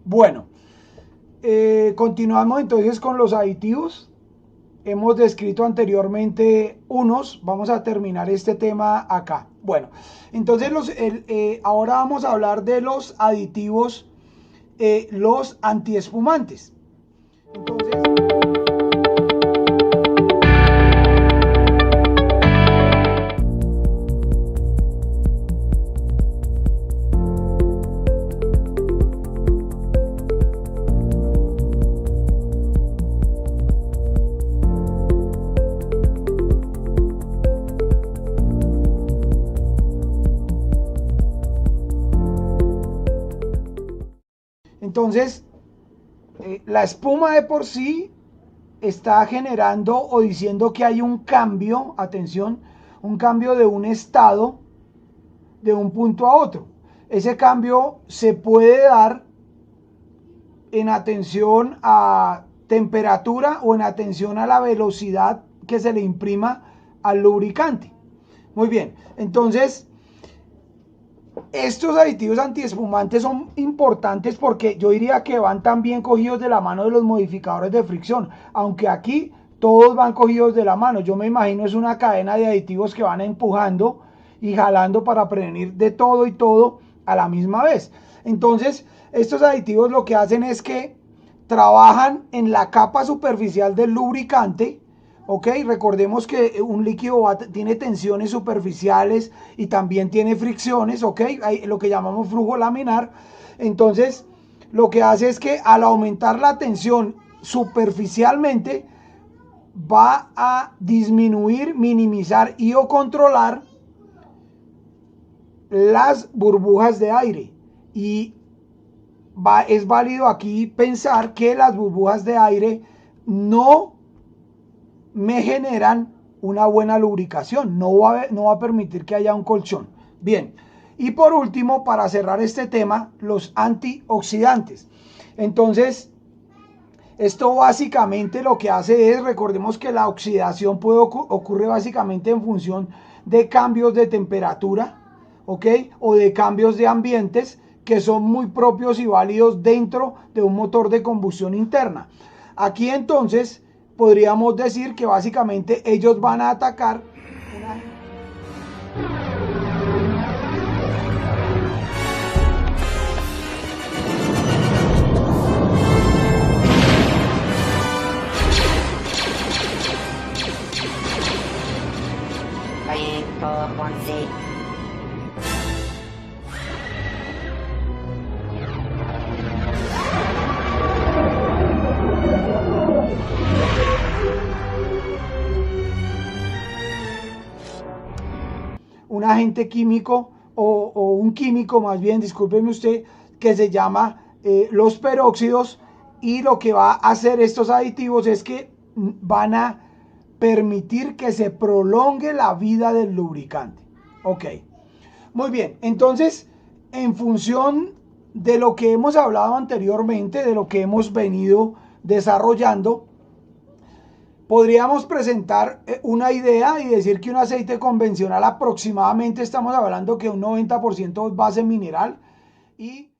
Bueno, continuamos entonces con los aditivos. Hemos descrito anteriormente unos, vamos a terminar este tema acá. Bueno, entonces ahora vamos a hablar de los aditivos, los antiespumantes. Entonces, entonces la espuma de por sí está generando o diciendo que hay un cambio, atención, un cambio de un estado de un punto a otro. Ese cambio se puede dar en atención a temperatura o en atención a la velocidad que se le imprima al lubricante. Muy bien, entonces estos aditivos antiespumantes son importantes porque yo diría que van también cogidos de la mano de los modificadores de fricción, aunque aquí todos van cogidos de la mano. Yo me imagino es una cadena de aditivos que van empujando y jalando para prevenir de todo y todo a la misma vez. Entonces, estos aditivos lo que hacen es que trabajan en la capa superficial del lubricante. Ok, recordemos que un líquido tiene tensiones superficiales y también tiene fricciones, ok, hay lo que llamamos flujo laminar. Entonces, lo que hace es que al aumentar la tensión superficialmente, va a disminuir, minimizar y o controlar las burbujas de aire. Y es válido aquí pensar que las burbujas de aire no me generan una buena lubricación, no va a permitir que haya un colchón. Bien, y por último, para cerrar este tema, los antioxidantes. Entonces, esto básicamente lo que hace es, recordemos que la oxidación ocurre básicamente en función de cambios de temperatura, ¿ok? O de cambios de ambientes que son muy propios y válidos dentro de un motor de combustión interna. Aquí entonces podríamos decir que básicamente ellos van a atacar un agente químico o un químico más bien, discúlpeme usted, que se llama los peróxidos, y lo que va a hacer estos aditivos es que van a permitir que se prolongue la vida del lubricante. Ok, muy bien, entonces en función de lo que hemos hablado anteriormente, de lo que hemos venido desarrollando, podríamos presentar una idea y decir que un aceite convencional aproximadamente estamos hablando que un 90% es base mineral y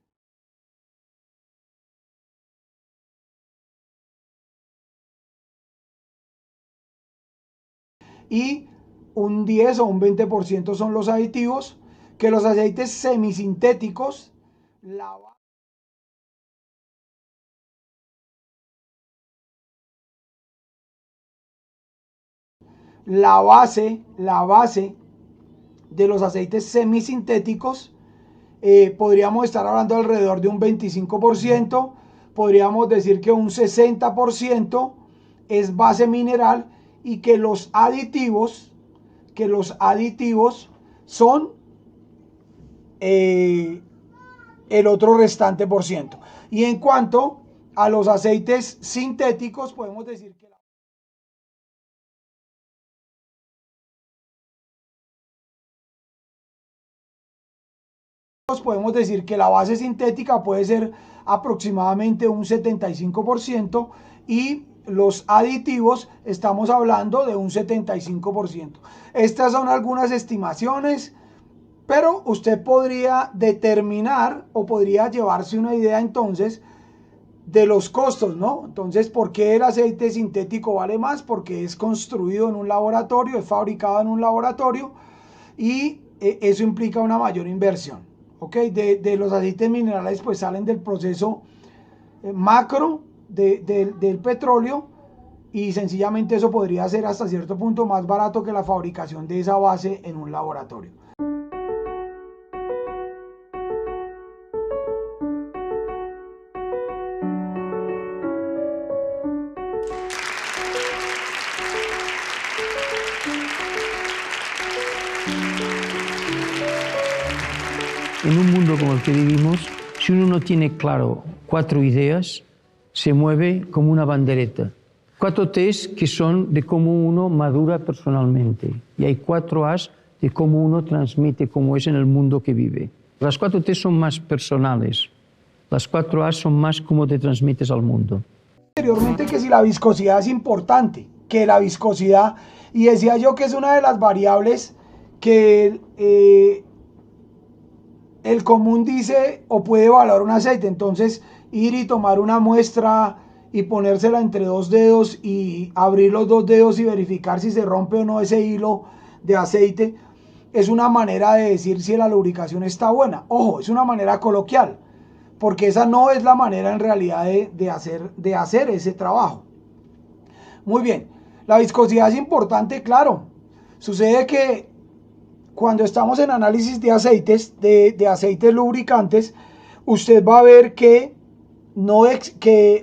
un 10 o un 20% son los aditivos, que los aceites semisintéticos, la base de los aceites semisintéticos, podríamos estar hablando alrededor de un 25%, podríamos decir que un 60% es base mineral, y que los aditivos son el otro restante por ciento. Y en cuanto a los aceites sintéticos, podemos decir que la base sintética puede ser aproximadamente un 75%, y los aditivos estamos hablando de un 75%. Estas son algunas estimaciones. Pero usted podría determinar o podría llevarse una idea entonces de los costos, ¿no? Entonces, ¿por qué el aceite sintético vale más? Porque es construido en un laboratorio, es fabricado en un laboratorio y eso implica una mayor inversión, ¿ok? De los aceites minerales pues salen del proceso macro del petróleo y sencillamente eso podría ser hasta cierto punto más barato que la fabricación de esa base en un laboratorio. En un mundo como el que vivimos, si uno no tiene claro 4 ideas, se mueve como una bandereta. 4 T's que son de cómo uno madura personalmente. Y hay 4 A's de cómo uno transmite cómo es en el mundo que vive. Las 4 T's son más personales. Las 4 A's son más cómo te transmites al mundo. Anteriormente que si la viscosidad es importante, que la viscosidad, y decía yo que es una de las variables que el común dice o puede evaluar un aceite. Entonces ir y tomar una muestra y ponérsela entre 2 dedos y abrir los 2 dedos y verificar si se rompe o no ese hilo de aceite es una manera de decir si la lubricación está buena. Ojo, es una manera coloquial, porque esa no es la manera en realidad de hacer ese trabajo. Muy bien, la viscosidad es importante, claro. Sucede que cuando estamos en análisis de aceites, de aceites lubricantes, usted va a ver que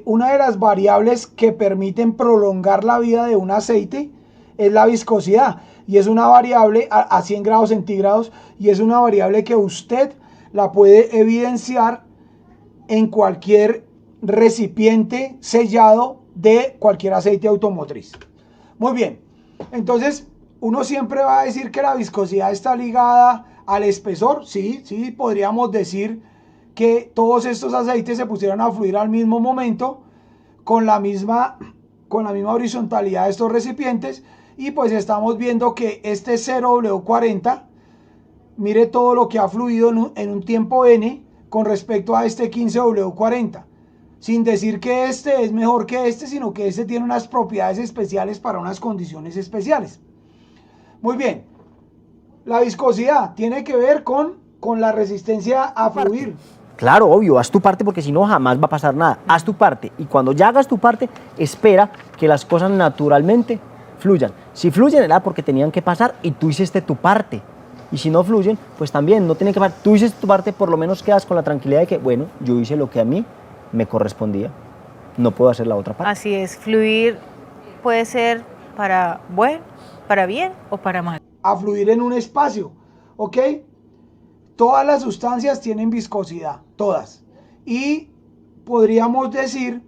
una de las variables que permiten prolongar la vida de un aceite es la viscosidad. Y es una variable a 100 grados centígrados y es una variable que usted la puede evidenciar en cualquier recipiente sellado de cualquier aceite automotriz. Muy bien, entonces uno siempre va a decir que la viscosidad está ligada al espesor. Sí, podríamos decir que todos estos aceites se pusieron a fluir al mismo momento con la misma horizontalidad de estos recipientes y pues estamos viendo que este 0W40, mire todo lo que ha fluido en un tiempo N con respecto a este 15W40, sin decir que este es mejor que este, sino que este tiene unas propiedades especiales para unas condiciones especiales. Muy bien, la viscosidad tiene que ver con la resistencia a fluir. Claro, obvio, haz tu parte porque si no jamás va a pasar nada. Haz tu parte y cuando ya hagas tu parte, espera que las cosas naturalmente fluyan. Si fluyen era porque tenían que pasar y tú hiciste tu parte. Y si no fluyen, pues también no tienen que pasar. Tú hiciste tu parte, por lo menos quedas con la tranquilidad de que, bueno, yo hice lo que a mí me correspondía. No puedo hacer la otra parte. Así es, fluir puede ser para bueno, para bien o para mal. A fluir en un espacio, ¿ok? Todas las sustancias tienen viscosidad, todas. Y podríamos decir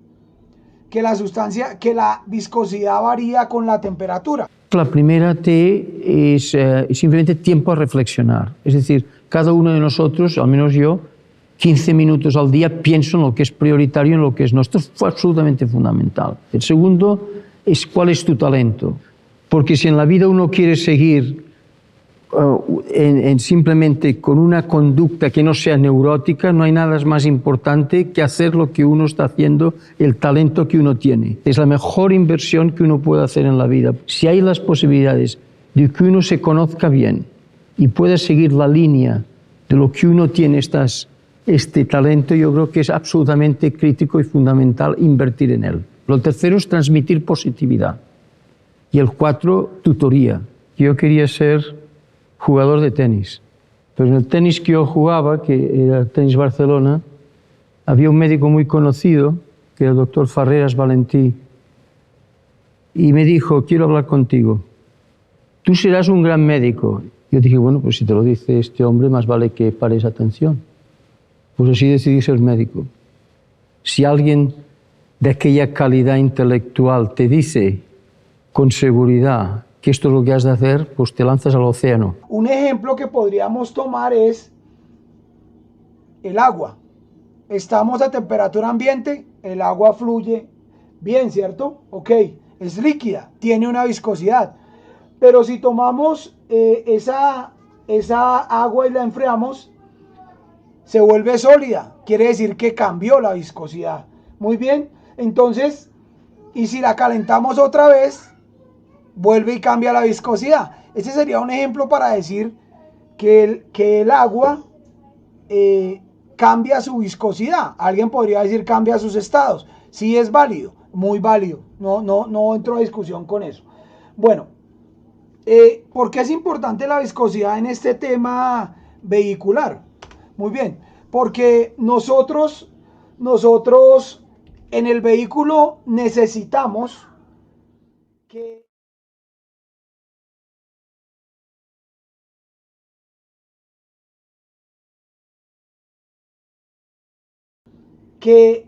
que la viscosidad varía con la temperatura. La primera T es simplemente tiempo a reflexionar. Es decir, cada uno de nosotros, al menos yo, 15 minutos al día pienso en lo que es prioritario, en lo que es nuestro. Fue absolutamente fundamental. El segundo es cuál es tu talento. Porque si en la vida uno quiere seguir simplemente con una conducta que no sea neurótica, no hay nada más importante que hacer lo que uno está haciendo, el talento que uno tiene. Es la mejor inversión que uno puede hacer en la vida. Si hay las posibilidades de que uno se conozca bien y pueda seguir la línea de lo que uno tiene, este talento, yo creo que es absolutamente crítico y fundamental invertir en él. Lo tercero es transmitir positividad. Y el 4, tutoría. Yo quería ser jugador de tenis, pero en el tenis que yo jugaba, que era el Tenis Barcelona, había un médico muy conocido, que era el doctor Farreras Valentí, y me dijo, quiero hablar contigo. Tú serás un gran médico. Yo dije, bueno, pues si te lo dice este hombre, más vale que pares atención. Pues así decidí ser médico. Si alguien de aquella calidad intelectual te dice con seguridad que esto es lo que has de hacer, pues te lanzas al océano. Un ejemplo que podríamos tomar es el agua. Estamos a temperatura ambiente, el agua fluye bien, ¿cierto? Ok, es líquida, tiene una viscosidad. Pero si tomamos esa esa agua y la enfriamos, se vuelve sólida. Quiere decir que cambió la viscosidad. Muy bien, entonces, y si la calentamos otra vez, vuelve y cambia la viscosidad. Ese sería un ejemplo para decir que el agua cambia su viscosidad. Alguien podría decir cambia sus estados. Sí, es válido, muy válido. No entro a discusión con eso. Bueno, ¿por qué es importante la viscosidad en este tema vehicular? Muy bien, porque nosotros en el vehículo necesitamos que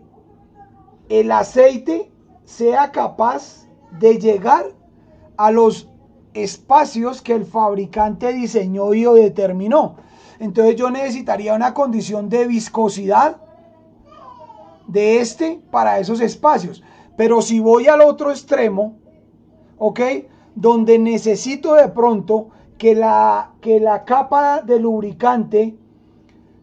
el aceite sea capaz de llegar a los espacios que el fabricante diseñó y o determinó. Entonces yo necesitaría una condición de viscosidad de para esos espacios. Pero si voy al otro extremo, ¿ok? Donde necesito de pronto que la capa de lubricante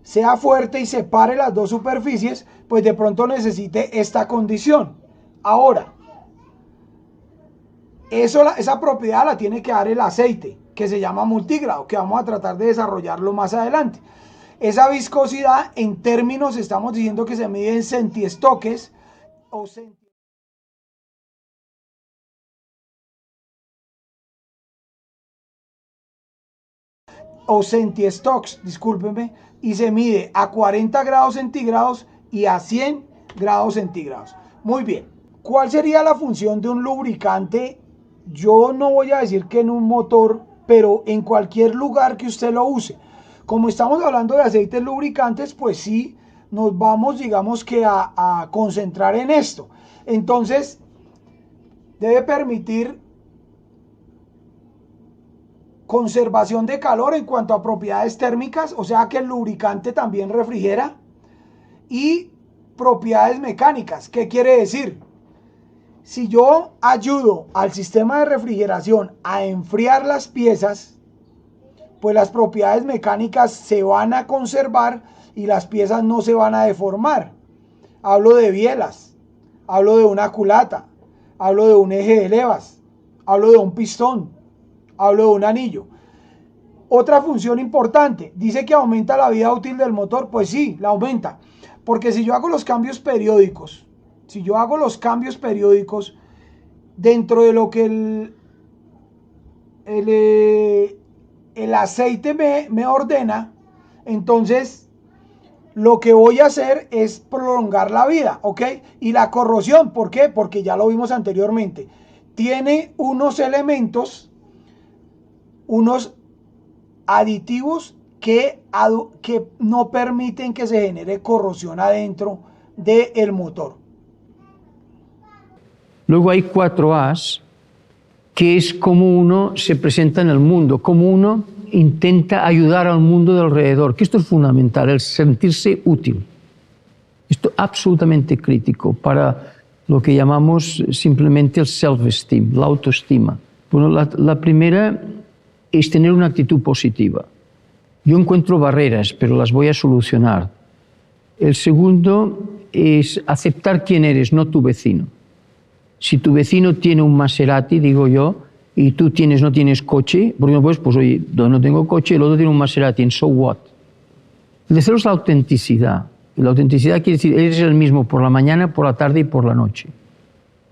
sea fuerte y separe las dos superficies, pues de pronto necesite esta condición. Ahora, esa propiedad la tiene que dar el aceite, que se llama multigrado, que vamos a tratar de desarrollarlo más adelante. Esa viscosidad, en términos, estamos diciendo que se mide en centiestoques o centiestoques, discúlpenme, y se mide a 40 grados centígrados y a 100 grados centígrados. Muy bien, ¿cuál sería la función de un lubricante? Yo no voy a decir que en un motor, pero en cualquier lugar que usted lo use. Como estamos hablando de aceites lubricantes, pues sí, nos vamos, digamos que a concentrar en esto. Entonces, debe permitir conservación de calor en cuanto a propiedades térmicas, o sea que el lubricante también refrigera, y propiedades mecánicas. ¿Qué quiere decir? Si yo ayudo al sistema de refrigeración a enfriar las piezas, pues las propiedades mecánicas se van a conservar y las piezas no se van a deformar. Hablo de bielas, hablo de una culata, hablo de un eje de levas, hablo de un pistón, hablo de un anillo. Otra función importante, dice que aumenta la vida útil del motor. Pues sí, la aumenta, porque si yo hago los cambios periódicos, dentro de lo que el aceite me ordena, entonces lo que voy a hacer es prolongar la vida, ¿ok? Y la corrosión, ¿por qué? Porque ya lo vimos anteriormente, tiene unos elementos, unos aditivos que no permiten que se genere corrosión adentro del motor. Luego hay 4 A's, que es como uno se presenta en el mundo, como uno intenta ayudar al mundo de alrededor, que esto es fundamental, el sentirse útil. Esto es absolutamente crítico para lo que llamamos simplemente el self-esteem, la autoestima. Bueno, la primera es tener una actitud positiva. Yo encuentro barreras, pero las voy a solucionar. El segundo es aceptar quién eres, no tu vecino. Si tu vecino tiene un Maserati, digo yo, y tú no tienes coche, porque no puedes, pues oye, yo no tengo coche, el otro tiene un Maserati, ¿en so what? El tercero es la autenticidad. Y la autenticidad quiere decir, eres el mismo por la mañana, por la tarde y por la noche.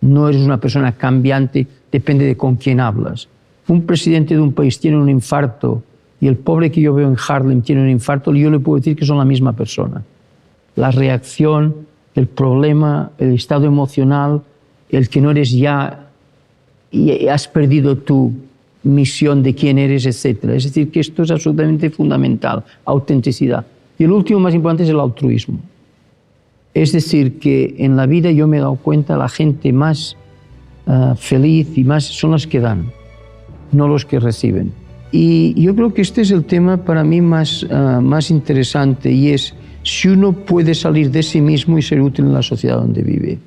No eres una persona cambiante, depende de con quién hablas. Un presidente de un país tiene un infarto y el pobre que yo veo en Harlem tiene un infarto, y yo le puedo decir que son la misma persona. La reacción, el problema, el estado emocional, el que no eres ya y has perdido tu misión de quién eres, etc. Es decir, que esto es absolutamente fundamental, autenticidad. Y el último más importante es el altruismo. Es decir, que en la vida yo me he dado cuenta, la gente más feliz y más son los que dan, no los que reciben. Y yo creo que este es el tema para mí más interesante, y es si uno puede salir de sí mismo y ser útil en la sociedad donde vive.